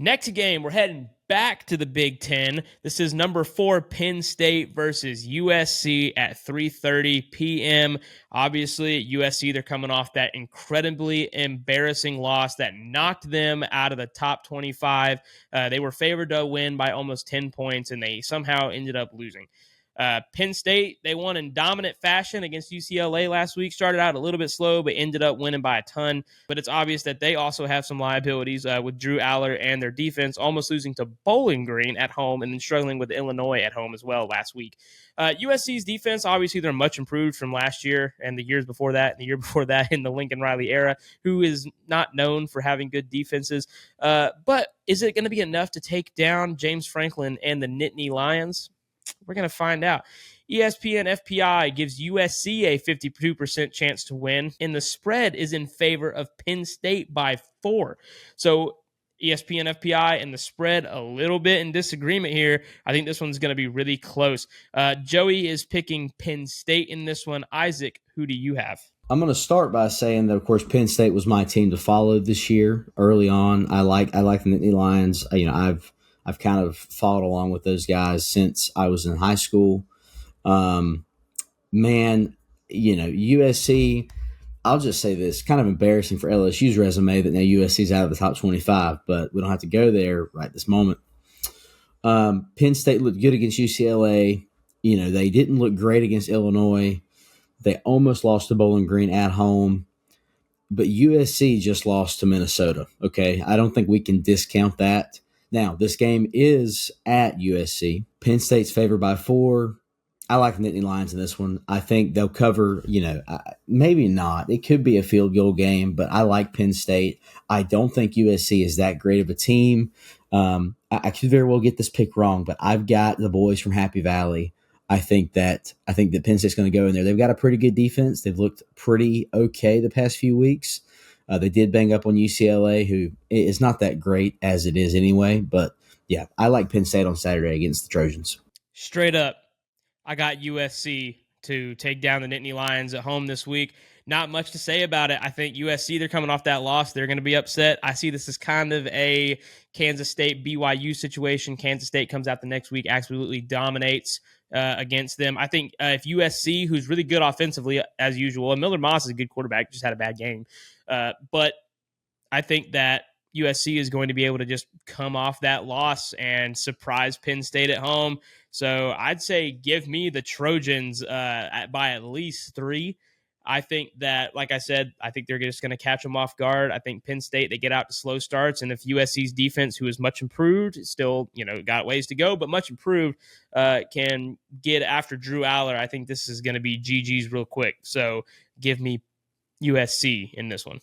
Next game, we're heading back to the Big Ten. This is number 4 Penn State versus USC at 3:30 p.m. Obviously, USC, they're coming off that incredibly embarrassing loss that knocked them out of the top 25. They were favored to win by almost 10 points, and they somehow ended up losing. Penn State, they won in dominant fashion against UCLA last week. Started out a little bit slow, but ended up winning by a ton. But it's obvious that they also have some liabilities with Drew Aller and their defense almost losing to Bowling Green at home and then struggling with Illinois at home as well last week. USC's defense, obviously, they're much improved from last year and the years before that, and the year before that in the Lincoln Riley era, who is not known for having good defenses. But is it going to be enough to take down James Franklin and the Nittany Lions? We're going to find out. ESPN FPI gives USC a 52% chance to win, and the spread is in favor of Penn State by 4. So ESPN FPI and the spread a little bit in disagreement here. I think this one's going to be really close. Joey is picking Penn State in this one. Isaac, who do you have? I'm going to start by saying that, of course, Penn State was my team to follow this year. Early on, I like the Nittany Lions. I've kind of followed along with those guys since I was in high school. USC, I'll just say this, kind of embarrassing for LSU's resume that now USC's out of the top 25, but we don't have to go there right this moment. Penn State looked good against UCLA. They didn't look great against Illinois. They almost lost to Bowling Green at home. But USC just lost to Minnesota, okay? I don't think we can discount that. Now, this game is at USC. Penn State's favored by 4. I like the Nittany Lions in this one. I think they'll cover, maybe not. It could be a field goal game, but I like Penn State. I don't think USC is that great of a team. I could very well get this pick wrong, but I've got the boys from Happy Valley. I think that Penn State's going to go in there. They've got a pretty good defense. They've looked pretty okay the past few weeks. They did bang up on UCLA, who is not that great as it is anyway. But, yeah, I like Penn State on Saturday against the Trojans. Straight up, I got USC to take down the Nittany Lions at home this week. Not much to say about it. I think USC, they're coming off that loss. They're going to be upset. I see this as kind of a Kansas State BYU situation. Kansas State comes out the next week, absolutely dominates against them. I think if USC, who's really good offensively as usual, and Miller Moss is a good quarterback, just had a bad game. But I think that USC is going to be able to just come off that loss and surprise Penn State at home. So I'd say give me the Trojans by at least 3. I think that, like I said, I think they're just going to catch them off guard. I think Penn State, they get out to slow starts. And if USC's defense, who is much improved, still, got ways to go, but much improved, can get after Drew Aller, I think this is going to be GG's real quick. So give me USC in this one.